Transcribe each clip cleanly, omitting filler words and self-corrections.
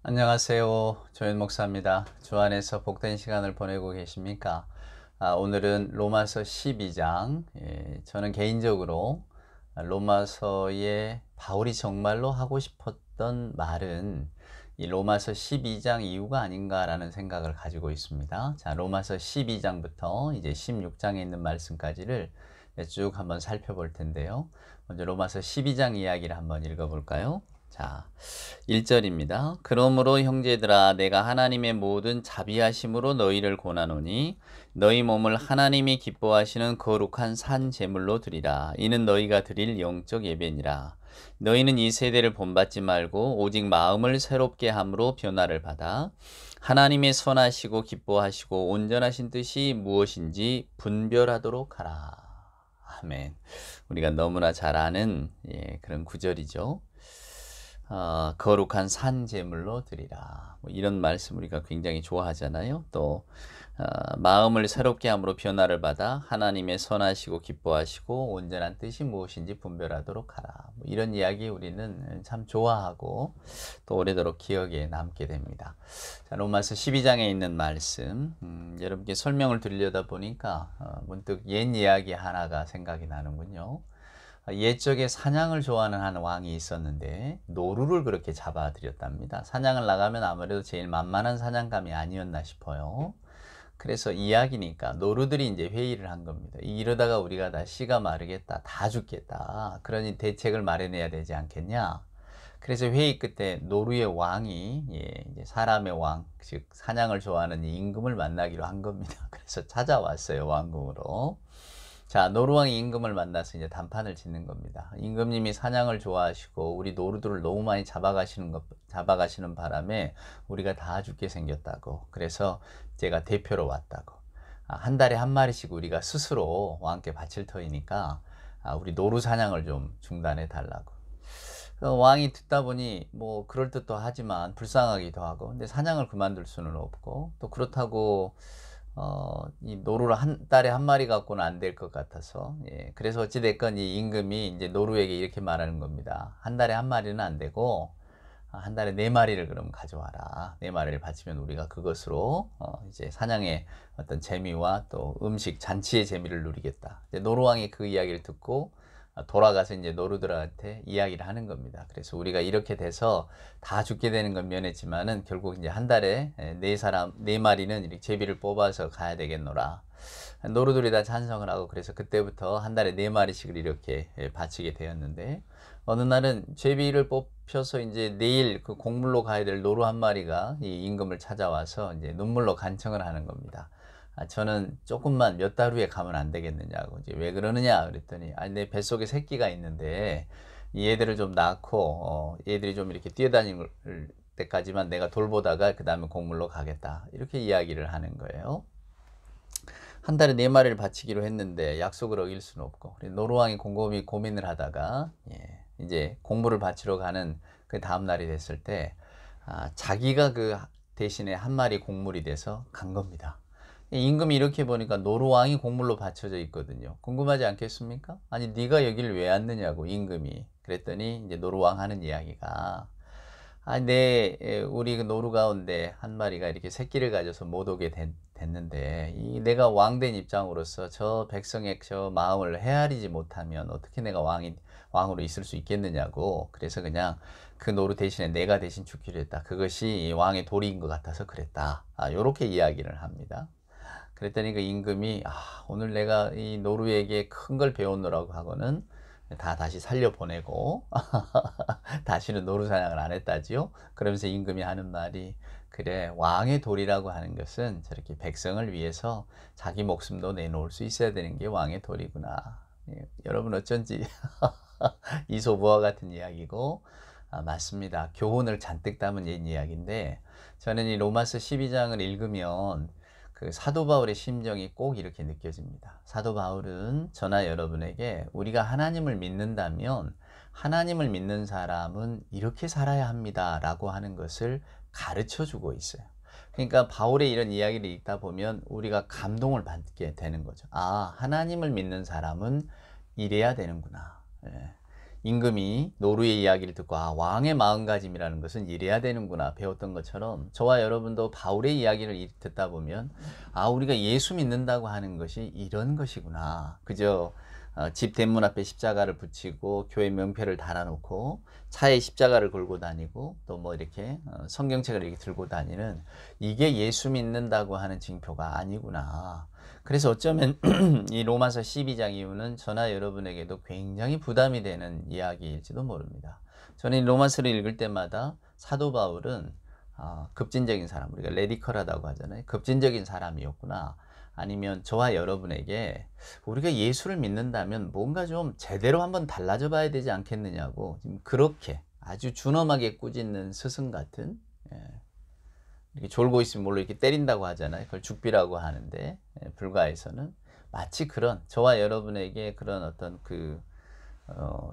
안녕하세요. 조현 목사입니다. 주 안에서 복된 시간을 보내고 계십니까? 오늘은 로마서 12장. 저는 개인적으로 로마서에 바울이 정말로 하고 싶었던 말은 이 로마서 12장 이후가 아닌가라는 생각을 가지고 있습니다. 자, 로마서 12장부터 이제 16장에 있는 말씀까지를 쭉 한번 살펴볼 텐데요. 먼저 로마서 12장 이야기를 한번 읽어볼까요? 자, 1절입니다. 그러므로 형제들아 내가 하나님의 모든 자비하심으로 너희를 권하노니 너희 몸을 하나님이 기뻐하시는 거룩한 산 제물로 드리라. 이는 너희가 드릴 영적 예배니라. 너희는 이 세대를 본받지 말고 오직 마음을 새롭게 함으로 변화를 받아 하나님의 선하시고 기뻐하시고 온전하신 뜻이 무엇인지 분별하도록 하라. 아멘. 우리가 너무나 잘 아는 그런 구절이죠. 거룩한 산 제물로 드리라. 뭐 이런 말씀 우리가 굉장히 좋아하잖아요. 또 마음을 새롭게 함으로 변화를 받아 하나님의 선하시고 기뻐하시고 온전한 뜻이 무엇인지 분별하도록 하라. 뭐 이런 이야기 우리는 참 좋아하고 또 오래도록 기억에 남게 됩니다. 자, 로마서 12장에 있는 말씀, 여러분께 설명을 드리려다 보니까 문득 옛 이야기 하나가 생각이 나는군요. 옛적에 사냥을 좋아하는 한 왕이 있었는데 노루를 그렇게 잡아들였답니다. 사냥을 나가면 아무래도 제일 만만한 사냥감이 아니었나 싶어요. 그래서 이야기니까 노루들이 이제 회의를 한 겁니다. 이러다가 우리가 다 씨가 마르겠다, 다 죽겠다. 그러니 대책을 마련해야 되지 않겠냐. 그래서 회의 끝에 노루의 왕이 이제 사람의 왕, 즉 사냥을 좋아하는 이 임금을 만나기로 한 겁니다. 그래서 찾아왔어요, 왕궁으로. 자, 노루왕이 임금을 만나서 이제談판을 짓는 겁니다. 임금님이 사냥을 좋아하시고 우리 노루들을 너무 많이 잡아가시는 바람에 우리가 다 죽게 생겼다고. 그래서 제가 대표로 왔다고. 한 달에 한 마리씩 우리가 스스로 왕께 바칠 터이니까 우리 노루 사냥을 좀 중단해 달라고. 왕이 듣다 보니 뭐 그럴듯도 하지만 불쌍하기도 하고, 근데 사냥을 그만둘 수는 없고, 또 그렇다고 이 노루를 한 달에 한 마리 갖고는 안 될 것 같아서, 그래서 어찌됐건 이 임금이 이제 노루에게 이렇게 말하는 겁니다. 한 달에 한 마리는 안 되고 한 달에 네 마리를 그럼 가져와라. 네 마리를 바치면 우리가 그것으로 이제 사냥의 어떤 재미와 또 음식 잔치의 재미를 누리겠다. 이제 노루왕이 그 이야기를 듣고 돌아가서 이제 노루들한테 이야기를 하는 겁니다. 그래서 우리가 이렇게 돼서 다 죽게 되는 건 면했지만은 결국 이제 한 달에 네 마리는 이렇게 제비를 뽑아서 가야 되겠노라. 노루들이 다 찬성을 하고, 그래서 그때부터 한 달에 네 마리씩을 이렇게 바치게 되었는데, 어느 날은 제비를 뽑혀서 이제 내일 그 곡물로 가야 될 노루 한 마리가 이 임금을 찾아와서 이제 눈물로 간청을 하는 겁니다. 저는 조금만 몇 달 후에 가면 안 되겠느냐고. 이제 왜 그러느냐 그랬더니, 내 뱃속에 새끼가 있는데 얘들을 좀 낳고 얘들이 좀 이렇게 뛰어다닐 때까지만 내가 돌보다가 그 다음에 곡물로 가겠다, 이렇게 이야기를 하는 거예요. 한 달에 네 마리를 바치기로 했는데 약속을 어길 수는 없고, 노루왕이 곰곰이 고민을 하다가 이제 곡물을 바치러 가는 그 다음 날이 됐을 때 자기가 그 대신에 한 마리 곡물이 돼서 간 겁니다. 임금이 이렇게 보니까 노루왕이 곡물로 받쳐져 있거든요. 궁금하지 않겠습니까? 아니 네가 여기를 왜 왔느냐고, 임금이. 그랬더니 이제 노루왕 하는 이야기가, 우리 그 노루 가운데 한 마리가 이렇게 새끼를 가져서 못 오게 됐는데, 내가 왕된 입장으로서 저 백성의 저 마음을 헤아리지 못하면 어떻게 내가 왕으로 있을 수 있겠느냐고. 그래서 그냥 그 노루 대신에 내가 대신 죽기로 했다. 그것이 왕의 도리인 것 같아서 그랬다. 요렇게 이야기를 합니다. 그랬더니 그 임금이, 오늘 내가 이 노루에게 큰 걸 배웠노라고 하고는 다 다시 살려보내고 다시는 노루 사냥을 안 했다지요. 그러면서 임금이 하는 말이, 그래, 왕의 도리라고 하는 것은 저렇게 백성을 위해서 자기 목숨도 내놓을 수 있어야 되는 게 왕의 도리구나. 여러분 어쩐지 이소부와 같은 이야기고, 맞습니다. 교훈을 잔뜩 담은 이야기인데, 저는 이 로마서 12장을 읽으면 그 사도 바울의 심정이 꼭 이렇게 느껴집니다. 사도 바울은 저나 여러분에게 우리가 하나님을 믿는다면 하나님을 믿는 사람은 이렇게 살아야 합니다 라고 하는 것을 가르쳐 주고 있어요. 그러니까 바울의 이런 이야기를 읽다 보면 우리가 감동을 받게 되는 거죠. 하나님을 믿는 사람은 이래야 되는구나. 임금이 노루의 이야기를 듣고 아, 왕의 마음가짐이라는 것은 이래야 되는구나 배웠던 것처럼 저와 여러분도 바울의 이야기를 듣다 보면 아, 우리가 예수 믿는다고 하는 것이 이런 것이구나. 그저 집 대문 앞에 십자가를 붙이고 교회 명패를 달아놓고 차에 십자가를 걸고 다니고 또 뭐 이렇게 성경책을 이렇게 들고 다니는 이게 예수 믿는다고 하는 징표가 아니구나. 그래서 어쩌면 이 로마서 12장 이후는 저나 여러분에게도 굉장히 부담이 되는 이야기일지도 모릅니다. 저는 이 로마서를 읽을 때마다 사도 바울은 급진적인 사람, 우리가 레디컬하다고 하잖아요. 급진적인 사람이었구나. 아니면 저와 여러분에게 우리가 예수를 믿는다면 뭔가 좀 제대로 한번 달라져 봐야 되지 않겠느냐고 지금 그렇게 아주 준엄하게 꾸짖는 스승 같은, 이렇게 졸고 있으면 몰라 이렇게 때린다고 하잖아요. 그걸 죽비라고 하는데 불가에서는 마치 그런 저와 여러분에게 그런 어떤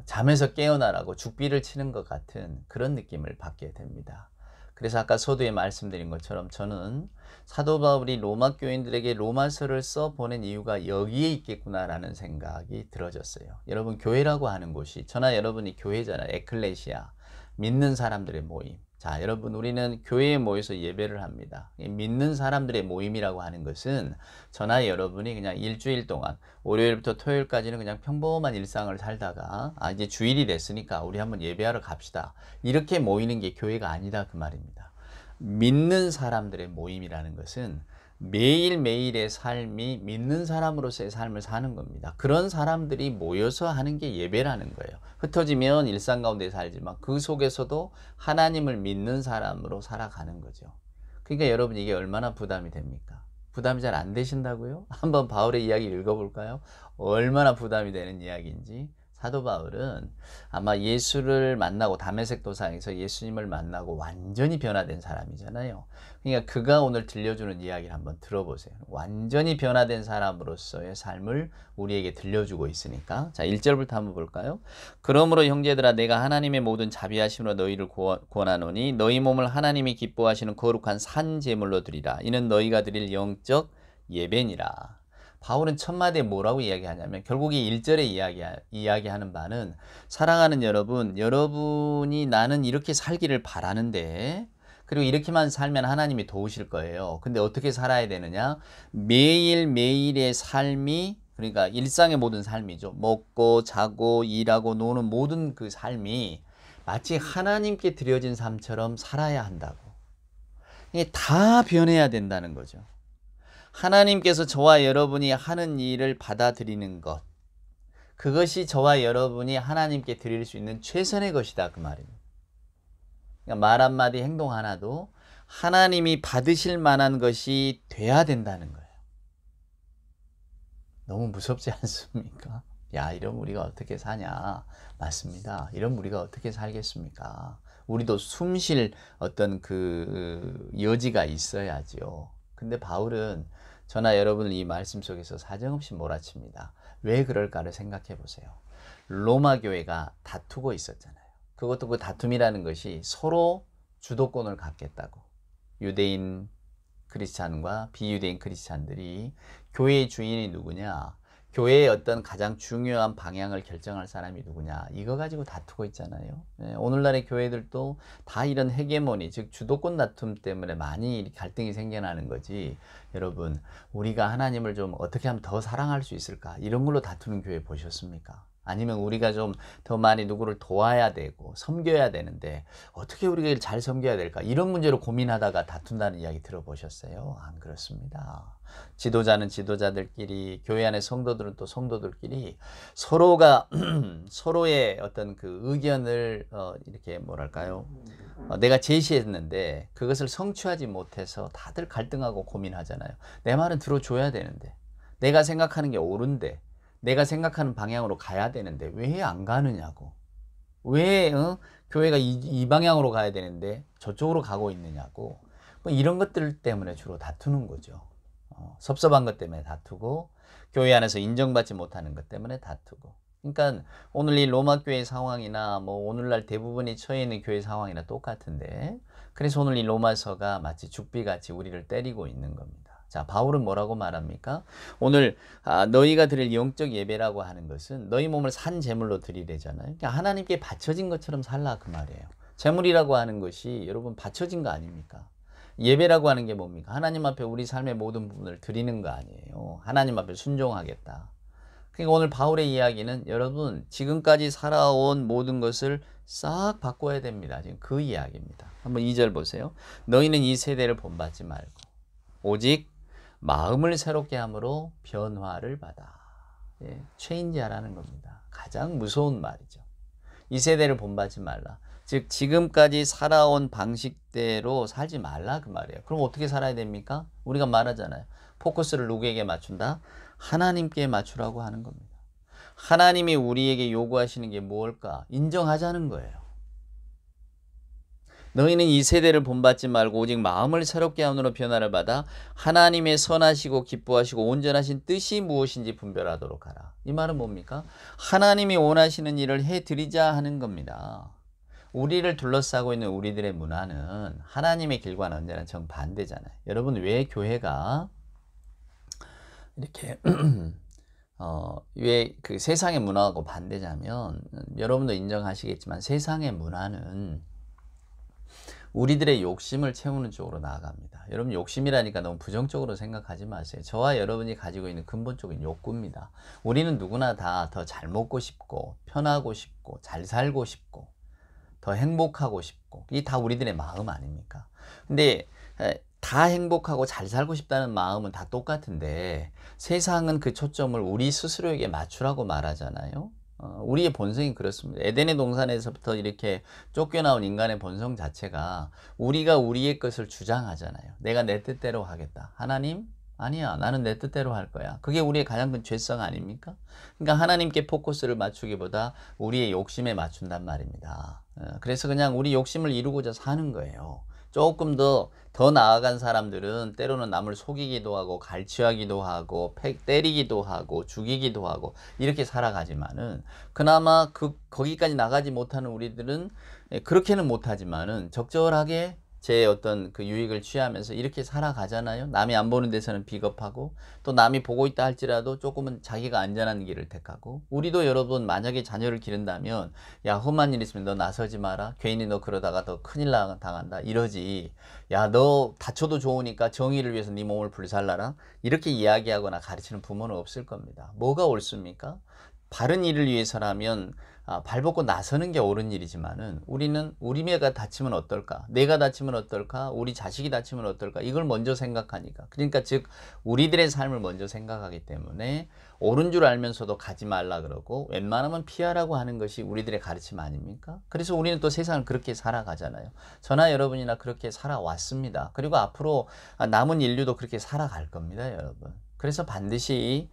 잠에서 깨어나라고 죽비를 치는 것 같은 그런 느낌을 받게 됩니다. 그래서 아까 서두에 말씀드린 것처럼 저는 사도 바울이 로마 교인들에게 로마서를 써 보낸 이유가 여기에 있겠구나라는 생각이 들어졌어요. 여러분, 교회라고 하는 곳이 저나 여러분이 교회잖아요. 에클레시아, 믿는 사람들의 모임. 자, 여러분, 우리는 교회에 모여서 예배를 합니다. 믿는 사람들의 모임이라고 하는 것은 저나 여러분이 그냥 일주일 동안 월요일부터 토요일까지는 그냥 평범한 일상을 살다가 이제 주일이 됐으니까 우리 한번 예배하러 갑시다. 이렇게 모이는 게 교회가 아니다 그 말입니다. 믿는 사람들의 모임이라는 것은 매일매일의 삶이 믿는 사람으로서의 삶을 사는 겁니다. 그런 사람들이 모여서 하는 게 예배라는 거예요. 흩어지면 일상 가운데 살지만 그 속에서도 하나님을 믿는 사람으로 살아가는 거죠. 그러니까 여러분, 이게 얼마나 부담이 됩니까? 부담이 잘 안 되신다고요? 한번 바울의 이야기 읽어볼까요? 얼마나 부담이 되는 이야기인지. 사도 바울은 아마 예수를 만나고 다메섹 도상에서 예수님을 만나고 완전히 변화된 사람이잖아요. 그러니까 그가 오늘 들려주는 이야기를 한번 들어보세요. 완전히 변화된 사람으로서의 삶을 우리에게 들려주고 있으니까. 자, 1절부터 한번 볼까요? 그러므로 형제들아, 내가 하나님의 모든 자비하심으로 너희를 권하노니 너희 몸을 하나님이 기뻐하시는 거룩한 산 제물로 드리라. 이는 너희가 드릴 영적 예배니라. 바울은 첫 마디에 뭐라고 이야기하냐면 결국 이 1절에 이야기하는 바는 사랑하는 여러분, 여러분이 나는 이렇게 살기를 바라는데 그리고 이렇게만 살면 하나님이 도우실 거예요. 근데 어떻게 살아야 되느냐? 매일매일의 삶이, 그러니까 일상의 모든 삶이죠. 먹고 자고 일하고 노는 모든 그 삶이 마치 하나님께 드려진 삶처럼 살아야 한다고. 이게 다 변해야 된다는 거죠. 하나님께서 저와 여러분이 하는 일을 받아들이는 것, 그것이 저와 여러분이 하나님께 드릴 수 있는 최선의 것이다 그 말입니다. 그러니까 말 한마디 행동 하나도 하나님이 받으실 만한 것이 돼야 된다는 거예요. 너무 무섭지 않습니까? 야, 이러면 우리가 어떻게 사냐? 맞습니다. 이러면 우리가 어떻게 살겠습니까? 우리도 숨 쉴 어떤 그 여지가 있어야죠. 근데 바울은 저나 여러분을 이 말씀 속에서 사정없이 몰아칩니다. 왜 그럴까를 생각해 보세요. 로마 교회가 다투고 있었잖아요. 그것도 그 다툼이라는 것이 서로 주도권을 갖겠다고. 유대인 크리스찬과 비유대인 크리스찬들이 교회의 주인이 누구냐? 교회의 어떤 가장 중요한 방향을 결정할 사람이 누구냐, 이거 가지고 다투고 있잖아요. 오늘날의 교회들도 다 이런 헤게모니, 즉 주도권 다툼 때문에 많이 갈등이 생겨나는 거지. 여러분, 우리가 하나님을 좀 어떻게 하면 더 사랑할 수 있을까, 이런 걸로 다투는 교회 보셨습니까? 아니면 우리가 좀 더 많이 누구를 도와야 되고 섬겨야 되는데 어떻게 우리가 잘 섬겨야 될까, 이런 문제로 고민하다가 다툰다는 이야기 들어보셨어요? 안 그렇습니다. 지도자는 지도자들끼리, 교회 안의 성도들은 또 성도들끼리 서로가 서로의 어떤 그 의견을 이렇게 뭐랄까요, 내가 제시했는데 그것을 성취하지 못해서 다들 갈등하고 고민하잖아요. 내 말은 들어줘야 되는데, 내가 생각하는 게 옳은데, 내가 생각하는 방향으로 가야 되는데 왜 안 가느냐고. 왜 교회가 이 방향으로 가야 되는데 저쪽으로 가고 있느냐고. 뭐 이런 것들 때문에 주로 다투는 거죠. 섭섭한 것 때문에 다투고, 교회 안에서 인정받지 못하는 것 때문에 다투고. 그러니까 오늘 이 로마 교회 상황이나 뭐 오늘날 대부분이 처해 있는 교회 상황이나 똑같은데, 그래서 오늘 이 로마서가 마치 죽비같이 우리를 때리고 있는 겁니다. 자, 바울은 뭐라고 말합니까? 오늘 너희가 드릴 영적 예배라고 하는 것은 너희 몸을 산 제물로 드리래잖아요. 그러니까 하나님께 바쳐진 것처럼 살라 그 말이에요. 제물이라고 하는 것이 여러분 바쳐진 거 아닙니까? 예배라고 하는 게 뭡니까? 하나님 앞에 우리 삶의 모든 부분을 드리는 거 아니에요. 하나님 앞에 순종하겠다. 그러니까 오늘 바울의 이야기는 여러분 지금까지 살아온 모든 것을 싹 바꿔야 됩니다. 지금 그 이야기입니다. 한번 2절 보세요. 너희는 이 세대를 본받지 말고 오직 마음을 새롭게 함으로 변화를 받아. 예, 체인지하라는 겁니다. 가장 무서운 말이죠. 이 세대를 본받지 말라. 즉 지금까지 살아온 방식대로 살지 말라 그 말이에요. 그럼 어떻게 살아야 됩니까? 우리가 말하잖아요. 포커스를 누구에게 맞춘다? 하나님께 맞추라고 하는 겁니다. 하나님이 우리에게 요구하시는 게 무엇일까? 인정하자는 거예요. 너희는 이 세대를 본받지 말고 오직 마음을 새롭게 함으로 변화를 받아 하나님의 선하시고 기뻐하시고 온전하신 뜻이 무엇인지 분별하도록 하라. 이 말은 뭡니까? 하나님이 원하시는 일을 해드리자 하는 겁니다. 우리를 둘러싸고 있는 우리들의 문화는 하나님의 길과는 언제나 정반대잖아요. 여러분 왜 교회가 이렇게 왜 그 세상의 문화하고 반대냐면 여러분도 인정하시겠지만 세상의 문화는 우리들의 욕심을 채우는 쪽으로 나아갑니다. 여러분 욕심이라니까 너무 부정적으로 생각하지 마세요. 저와 여러분이 가지고 있는 근본적인 욕구입니다. 우리는 누구나 다 더 잘 먹고 싶고 편하고 싶고 잘 살고 싶고 더 행복하고 싶고 이게 다 우리들의 마음 아닙니까? 근데 다 행복하고 잘 살고 싶다는 마음은 다 똑같은데 세상은 그 초점을 우리 스스로에게 맞추라고 말하잖아요. 우리의 본성이 그렇습니다. 에덴의 동산에서부터 이렇게 쫓겨나온 인간의 본성 자체가 우리가 우리의 것을 주장하잖아요. 내가 내 뜻대로 하겠다. 하나님? 아니야. 나는 내 뜻대로 할 거야. 그게 우리의 가장 큰 죄성 아닙니까? 그러니까 하나님께 포커스를 맞추기보다 우리의 욕심에 맞춘단 말입니다. 그래서 그냥 우리 욕심을 이루고자 사는 거예요. 조금 더 나아간 사람들은 때로는 남을 속이기도 하고 갈취하기도 하고 때리기도 하고 죽이기도 하고 이렇게 살아가지만은 그나마 거기까지 나가지 못하는 우리들은 그렇게는 못하지만은 적절하게 제 어떤 그 유익을 취하면서 이렇게 살아가잖아요. 남이 안 보는 데서는 비겁하고 또 남이 보고 있다 할지라도 조금은 자기가 안전한 길을 택하고 우리도 여러분 만약에 자녀를 기른다면 야 험한 일 있으면 너 나서지 마라. 괜히 너 그러다가 더 큰일 당한다. 이러지. 야 너 다쳐도 좋으니까 정의를 위해서 네 몸을 불살라라. 이렇게 이야기하거나 가르치는 부모는 없을 겁니다. 뭐가 옳습니까? 바른 일을 위해서라면 발벗고 나서는 게 옳은 일이지만은 우리는 우리 애가 다치면 어떨까? 내가 다치면 어떨까? 우리 자식이 다치면 어떨까? 이걸 먼저 생각하니까. 그러니까 즉 우리들의 삶을 먼저 생각하기 때문에 옳은 줄 알면서도 가지 말라 그러고 웬만하면 피하라고 하는 것이 우리들의 가르침 아닙니까? 그래서 우리는 또 세상을 그렇게 살아가잖아요. 저나 여러분이나 그렇게 살아왔습니다. 그리고 앞으로 남은 인류도 그렇게 살아갈 겁니다, 여러분. 그래서 반드시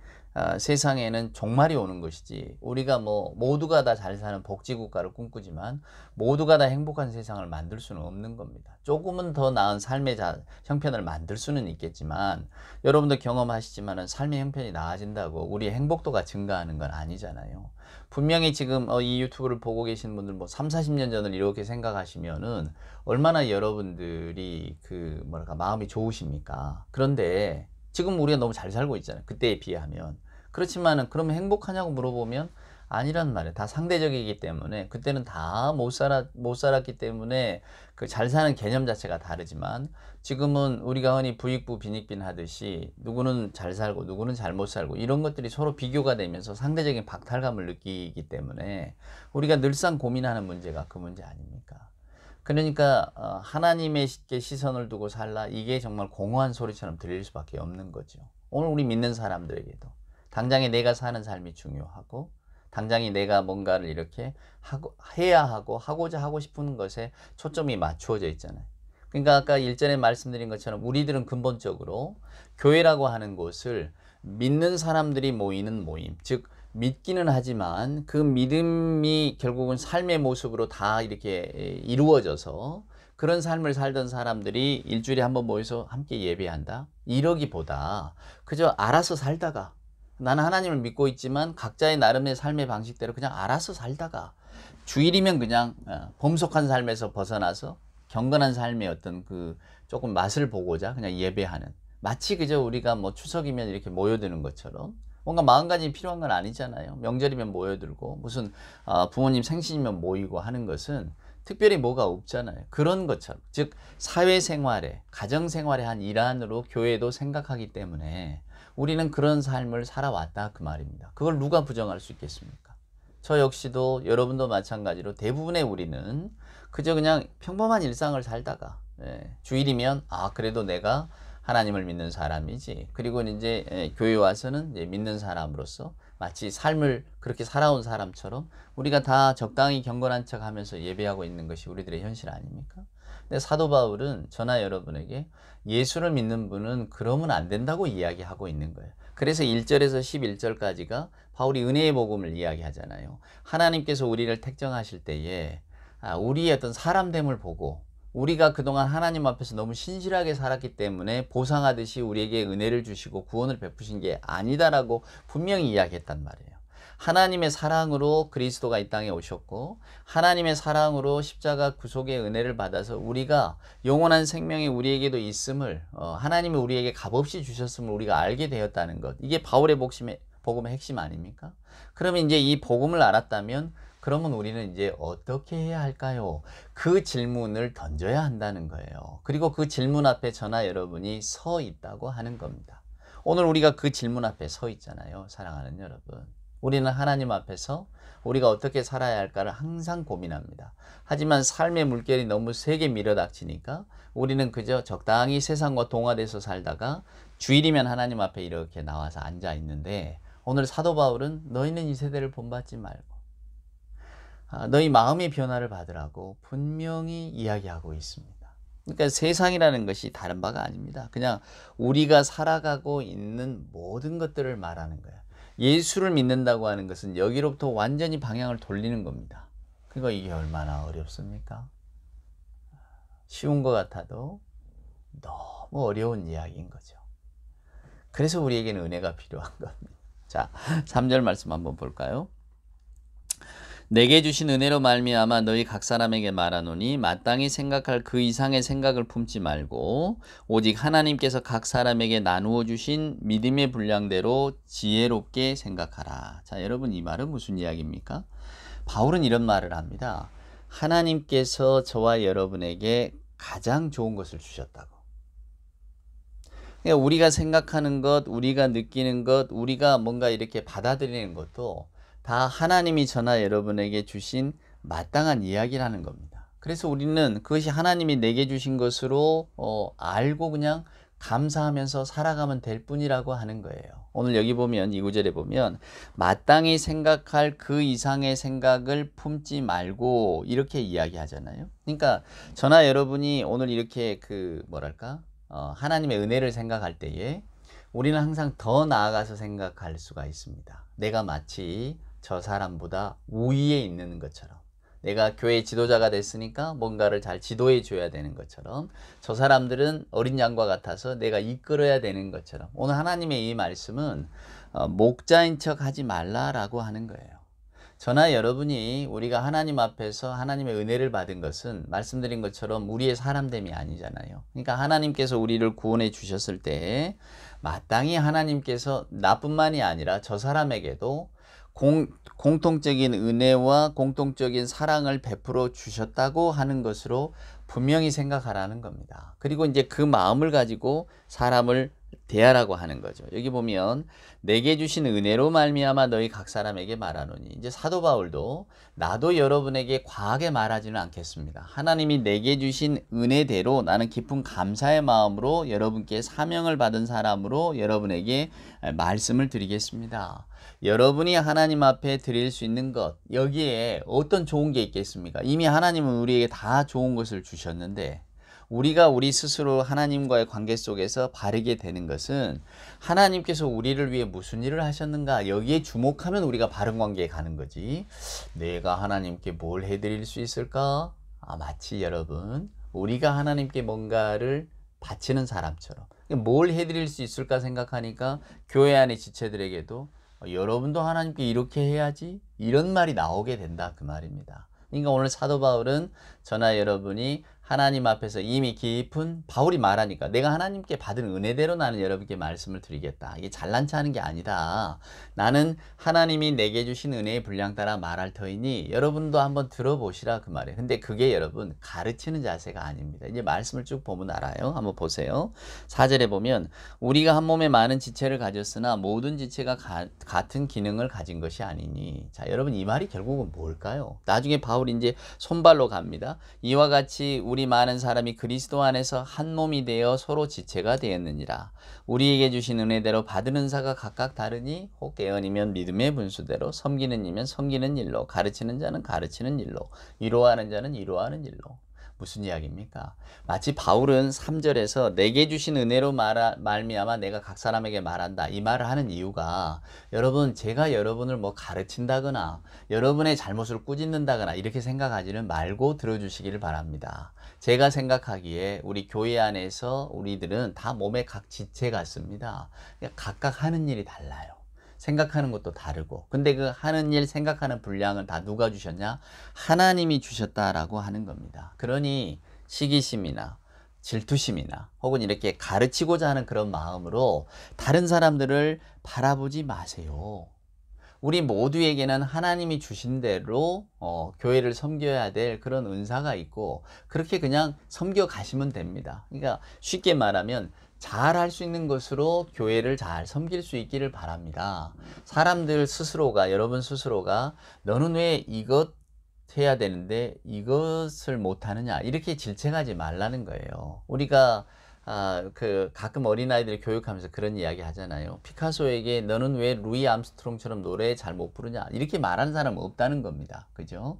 세상에는 종말이 오는 것이지 우리가 뭐 모두가 다 잘 사는 복지국가를 꿈꾸지만 모두가 다 행복한 세상을 만들 수는 없는 겁니다. 조금은 더 나은 삶의 형편을 만들 수는 있겠지만 여러분도 경험하시지만 삶의 형편이 나아진다고 우리의 행복도가 증가하는 건 아니잖아요. 분명히 지금 이 유튜브를 보고 계시는 분들 뭐 3, 40년 전을 이렇게 생각하시면은 얼마나 여러분들이 그 뭐랄까 마음이 좋으십니까? 그런데 지금 우리가 너무 잘 살고 있잖아요. 그때에 비하면. 그렇지만은 그러면 행복하냐고 물어보면 아니란 말이에요. 다 상대적이기 때문에 그때는 다 못 살았기 때문에 그 잘 사는 개념 자체가 다르지만 지금은 우리가 흔히 부익부 빈익빈 하듯이 누구는 잘 살고 누구는 잘 못 살고 이런 것들이 서로 비교가 되면서 상대적인 박탈감을 느끼기 때문에 우리가 늘상 고민하는 문제가 그 문제 아닙니까? 그러니까 하나님의 시선을 두고 살라 이게 정말 공허한 소리처럼 들릴 수밖에 없는 거죠. 오늘 우리 믿는 사람들에게도 당장에 내가 사는 삶이 중요하고 당장에 내가 뭔가를 이렇게 해야 하고 하고자 하고 싶은 것에 초점이 맞추어져 있잖아요. 그러니까 아까 일전에 말씀드린 것처럼 우리들은 근본적으로 교회라고 하는 곳을 믿는 사람들이 모이는 모임, 즉 믿기는 하지만 그 믿음이 결국은 삶의 모습으로 다 이렇게 이루어져서 그런 삶을 살던 사람들이 일주일에 한 번 모여서 함께 예배한다? 이러기보다 그저 알아서 살다가 나는 하나님을 믿고 있지만 각자의 나름의 삶의 방식대로 그냥 알아서 살다가 주일이면 그냥 범속한 삶에서 벗어나서 경건한 삶의 어떤 그 조금 맛을 보고자 그냥 예배하는 마치 그저 우리가 뭐 추석이면 이렇게 모여드는 것처럼 뭔가 마음가짐이 필요한 건 아니잖아요. 명절이면 모여들고 무슨 부모님 생신이면 모이고 하는 것은 특별히 뭐가 없잖아요. 그런 것처럼 즉 사회생활에 가정생활의 한 일환으로 교회도 생각하기 때문에 우리는 그런 삶을 살아왔다 그 말입니다. 그걸 누가 부정할 수 있겠습니까? 저 역시도 여러분도 마찬가지로 대부분의 우리는 그저 그냥 평범한 일상을 살다가 주일이면 그래도 내가 하나님을 믿는 사람이지. 그리고 이제 교회 와서는 이제 믿는 사람으로서 마치 삶을 그렇게 살아온 사람처럼 우리가 다 적당히 경건한 척 하면서 예배하고 있는 것이 우리들의 현실 아닙니까? 근데 사도 바울은 저나 여러분에게 예수를 믿는 분은 그러면 안 된다고 이야기하고 있는 거예요. 그래서 1절에서 11절까지가 바울이 은혜의 복음을 이야기하잖아요. 하나님께서 우리를 택정하실 때에 우리의 어떤 사람됨을 보고 우리가 그동안 하나님 앞에서 너무 신실하게 살았기 때문에 보상하듯이 우리에게 은혜를 주시고 구원을 베푸신 게 아니다라고 분명히 이야기했단 말이에요. 하나님의 사랑으로 그리스도가 이 땅에 오셨고 하나님의 사랑으로 십자가 구속의 은혜를 받아서 우리가 영원한 생명이 우리에게도 있음을 하나님이 우리에게 값없이 주셨음을 우리가 알게 되었다는 것. 이게 바울의 복음의 핵심 아닙니까? 그러면 이제 이 복음을 알았다면 그러면 우리는 이제 어떻게 해야 할까요? 그 질문을 던져야 한다는 거예요. 그리고 그 질문 앞에 저나 여러분이 서 있다고 하는 겁니다. 오늘 우리가 그 질문 앞에 서 있잖아요. 사랑하는 여러분. 우리는 하나님 앞에서 우리가 어떻게 살아야 할까를 항상 고민합니다. 하지만 삶의 물결이 너무 세게 밀어닥치니까 우리는 그저 적당히 세상과 동화돼서 살다가 주일이면 하나님 앞에 이렇게 나와서 앉아 있는데 오늘 사도 바울은 너희는 이 세대를 본받지 말고 너희 마음의 변화를 받으라고 분명히 이야기하고 있습니다. 그러니까 세상이라는 것이 다른 바가 아닙니다. 그냥 우리가 살아가고 있는 모든 것들을 말하는 거예요. 예수를 믿는다고 하는 것은 여기로부터 완전히 방향을 돌리는 겁니다. 그러니까 이게 얼마나 어렵습니까? 쉬운 것 같아도 너무 어려운 이야기인 거죠. 그래서 우리에게는 은혜가 필요한 겁니다. 자, 3절 말씀 한번 볼까요? 내게 주신 은혜로 말미암아 너희 각 사람에게 말하노니 마땅히 생각할 그 이상의 생각을 품지 말고 오직 하나님께서 각 사람에게 나누어 주신 믿음의 분량대로 지혜롭게 생각하라. 자, 여러분 이 말은 무슨 이야기입니까? 바울은 이런 말을 합니다. 하나님께서 저와 여러분에게 가장 좋은 것을 주셨다고. 그러니까 우리가 생각하는 것, 우리가 느끼는 것, 우리가 뭔가 이렇게 받아들이는 것도 다 하나님이 저나 여러분에게 주신 마땅한 이야기라는 겁니다. 그래서 우리는 그것이 하나님이 내게 주신 것으로 알고 그냥 감사하면서 살아가면 될 뿐이라고 하는 거예요. 오늘 여기 보면 이 구절에 보면 마땅히 생각할 그 이상의 생각을 품지 말고 이렇게 이야기하잖아요. 그러니까 저나 여러분이 오늘 이렇게 하나님의 은혜를 생각할 때에 우리는 항상 더 나아가서 생각할 수가 있습니다. 내가 마치 저 사람보다 우위에 있는 것처럼 내가 교회 지도자가 됐으니까 뭔가를 잘 지도해 줘야 되는 것처럼 저 사람들은 어린 양과 같아서 내가 이끌어야 되는 것처럼 오늘 하나님의 이 말씀은 목자인 척 하지 말라라고 하는 거예요. 저나 여러분이 우리가 하나님 앞에서 하나님의 은혜를 받은 것은 말씀드린 것처럼 우리의 사람됨이 아니잖아요. 그러니까 하나님께서 우리를 구원해 주셨을 때 마땅히 하나님께서 나뿐만이 아니라 저 사람에게도 공통적인 은혜와 공통적인 사랑을 베풀어 주셨다고 하는 것으로 분명히 생각하라는 겁니다. 그리고 이제 그 마음을 가지고 사람을 대하라고 하는 거죠. 여기 보면 내게 주신 은혜로 말미암아 너희 각 사람에게 말하노니 이제 사도 바울도 나도 여러분에게 과하게 말하지는 않겠습니다. 하나님이 내게 주신 은혜대로 나는 깊은 감사의 마음으로 여러분께 사명을 받은 사람으로 여러분에게 말씀을 드리겠습니다. 여러분이 하나님 앞에 드릴 수 있는 것 여기에 어떤 좋은 게 있겠습니까? 이미 하나님은 우리에게 다 좋은 것을 주셨는데 우리가 우리 스스로 하나님과의 관계 속에서 바르게 되는 것은 하나님께서 우리를 위해 무슨 일을 하셨는가 여기에 주목하면 우리가 바른 관계에 가는 거지 내가 하나님께 뭘 해드릴 수 있을까? 마치 여러분 우리가 하나님께 뭔가를 바치는 사람처럼 뭘 해드릴 수 있을까 생각하니까 교회 안의 지체들에게도 여러분도 하나님께 이렇게 해야지 이런 말이 나오게 된다 그 말입니다. 그러니까 오늘 사도 바울은 저나 여러분이 하나님 앞에서 이미 깊은 바울이 말하니까 내가 하나님께 받은 은혜대로 나는 여러분께 말씀을 드리겠다. 이게 잘난 체 하는 게 아니다. 나는 하나님이 내게 주신 은혜의 분량 따라 말할 터이니 여러분도 한번 들어보시라 그 말이에요. 근데 그게 여러분 가르치는 자세가 아닙니다. 이제 말씀을 쭉 보면 알아요. 한번 보세요. 4절에 보면 우리가 한 몸에 많은 지체를 가졌으나 모든 지체가 같은 기능을 가진 것이 아니니. 자, 여러분 이 말이 결국은 뭘까요? 나중에 바울이 이제 손발로 갑니다. 이와 같이 우리 많은 사람이 그리스도 안에서 한 몸이 되어 서로 지체가 되었느니라. 우리에게 주신 은혜대로 받은 은사가 각각 다르니 혹 예언이면 믿음의 분수대로, 섬기는 이면 섬기는 일로, 가르치는 자는 가르치는 일로, 위로하는 자는 위로하는 일로. 무슨 이야기입니까? 마치 바울은 3절에서 내게 주신 은혜로 말미암아 내가 각 사람에게 말한다. 이 말을 하는 이유가 여러분 제가 여러분을 뭐 가르친다거나 여러분의 잘못을 꾸짖는다거나 이렇게 생각하지는 말고 들어주시기를 바랍니다. 제가 생각하기에 우리 교회 안에서 우리들은 다 몸의 각 지체 같습니다. 각각 하는 일이 달라요. 생각하는 것도 다르고. 근데 그 하는 일, 생각하는 분량은 다 누가 주셨냐? 하나님이 주셨다라고 하는 겁니다. 그러니 시기심이나 질투심이나 혹은 이렇게 가르치고자 하는 그런 마음으로 다른 사람들을 바라보지 마세요. 우리 모두에게는 하나님이 주신 대로 교회를 섬겨야 될 그런 은사가 있고 그렇게 그냥 섬겨 가시면 됩니다. 그러니까 쉽게 말하면 잘 할 수 있는 것으로 교회를 잘 섬길 수 있기를 바랍니다. 사람들 스스로가 여러분 스스로가 너는 왜 이것 해야 되는데 이것을 못하느냐 이렇게 질책하지 말라는 거예요. 우리가 가끔 어린아이들 교육하면서 그런 이야기 하잖아요. 피카소에게 너는 왜 루이 암스트롱처럼 노래 잘 못 부르냐 이렇게 말하는 사람은 없다는 겁니다. 그죠?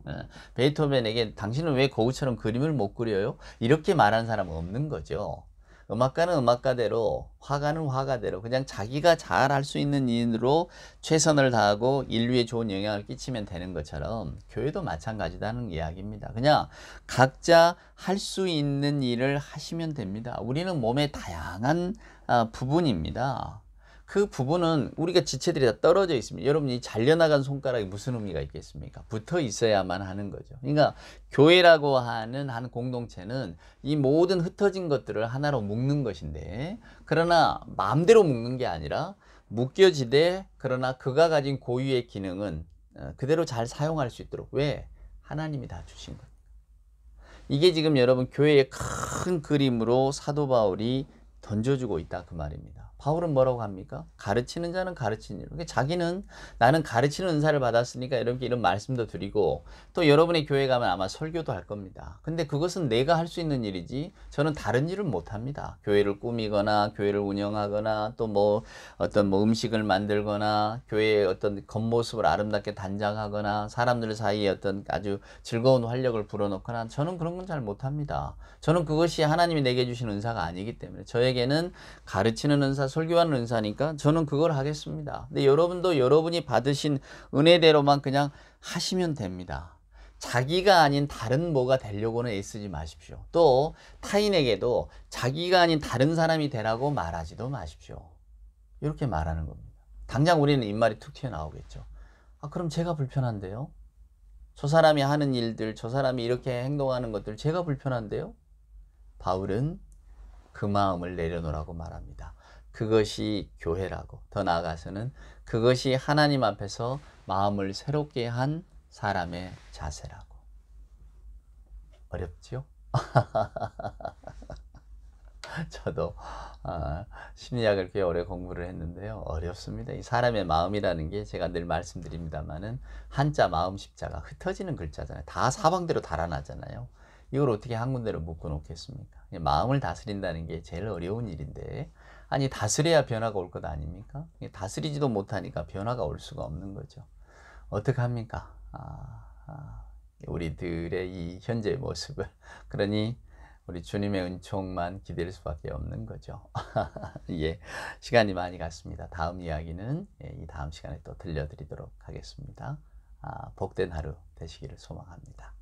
베토벤에게 당신은 왜 거우처럼 그림을 못 그려요? 이렇게 말하는 사람은 없는 거죠. 음악가는 음악가대로, 화가는 화가대로 그냥 자기가 잘 할 수 있는 일으로 최선을 다하고 인류에 좋은 영향을 끼치면 되는 것처럼 교회도 마찬가지다는 이야기입니다. 그냥 각자 할 수 있는 일을 하시면 됩니다. 우리는 몸의 다양한 부분입니다. 그 부분은 우리가 지체들이 다 떨어져 있습니다. 여러분이 잘려나간 손가락에 무슨 의미가 있겠습니까? 붙어 있어야만 하는 거죠. 그러니까 교회라고 하는 한 공동체는 이 모든 흩어진 것들을 하나로 묶는 것인데 그러나 마음대로 묶는 게 아니라 묶여지되 그러나 그가 가진 고유의 기능은 그대로 잘 사용할 수 있도록 왜? 하나님이 다 주신 거예요. 이게 지금 여러분 교회의 큰 그림으로 사도 바울이 던져주고 있다 그 말입니다. 바울은 뭐라고 합니까? 가르치는 자는 가르치는 일. 그러니까 자기는 나는 가르치는 은사를 받았으니까 여러분께 이런 말씀도 드리고 또 여러분의 교회 가면 아마 설교도 할 겁니다. 근데 그것은 내가 할 수 있는 일이지 저는 다른 일을 못 합니다. 교회를 꾸미거나 교회를 운영하거나 또 뭐 어떤 뭐 음식을 만들거나 교회의 어떤 겉모습을 아름답게 단장하거나 사람들 사이에 어떤 아주 즐거운 활력을 불어넣거나 저는 그런 건 잘 못합니다. 저는 그것이 하나님이 내게 주신 은사가 아니기 때문에 저에게는 가르치는 은사, 설교하는 은사니까 저는 그걸 하겠습니다. 근데 여러분도 여러분이 받으신 은혜대로만 그냥 하시면 됩니다. 자기가 아닌 다른 뭐가 되려고는 애쓰지 마십시오. 또 타인에게도 자기가 아닌 다른 사람이 되라고 말하지도 마십시오. 이렇게 말하는 겁니다. 당장 우리는 입말이 툭 튀어나오겠죠. 그럼 제가 불편한데요? 저 사람이 하는 일들, 저 사람이 이렇게 행동하는 것들 제가 불편한데요? 바울은 그 마음을 내려놓으라고 말합니다. 그것이 교회라고 더 나아가서는 그것이 하나님 앞에서 마음을 새롭게 한 사람의 자세라고. 어렵지요? 저도 심리학을 꽤 오래 공부를 했는데요. 어렵습니다. 이 사람의 마음이라는 게 제가 늘 말씀드립니다만은 한자 마음 십자가 흩어지는 글자잖아요. 다 사방대로 달아나잖아요. 이걸 어떻게 한 군데로 묶어 놓겠습니까? 마음을 다스린다는 게 제일 어려운 일인데 아니 다스려야 변화가 올 것 아닙니까? 다스리지도 못하니까 변화가 올 수가 없는 거죠. 어떻게 합니까? 우리들의 이 현재의 모습을 그러니 우리 주님의 은총만 기댈 수밖에 없는 거죠. 예, 시간이 많이 갔습니다. 다음 이야기는 이 다음 시간에 또 들려드리도록 하겠습니다. 복된 하루 되시기를 소망합니다.